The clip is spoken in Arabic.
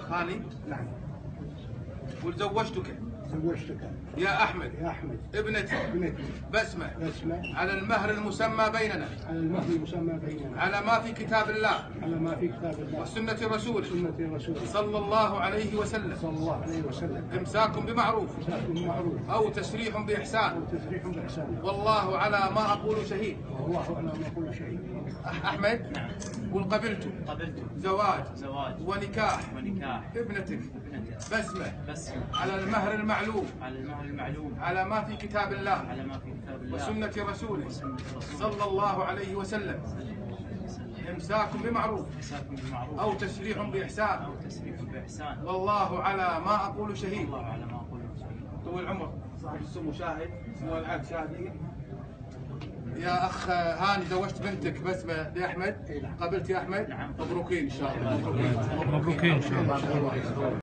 أخ هاني. نعم. وزوجتك يا أحمد ابنتي بسمة على المهر المسمى بيننا على ما في كتاب الله وسنة رسوله صلى الله عليه وسلم إمساك بمعروف أو تسريح بإحسان والله على ما أقول شهيد. أحمد قل قبلت زواج ونكاح ابنتك بسمة على المهر المعلوم على ما في كتاب الله وسنة رسوله صلى الله عليه وسلم إمساك بمعروف أو تسريح بإحسان والله على ما أقول شهيد. طول العمر صاحب السمو شاهد سمو العهد شاهدين. يا أخ هاني زوجت بنتك بسمة لأحمد قبلت يا أحمد؟ مبروكين إن شاء الله. مبروكين إن شاء الله.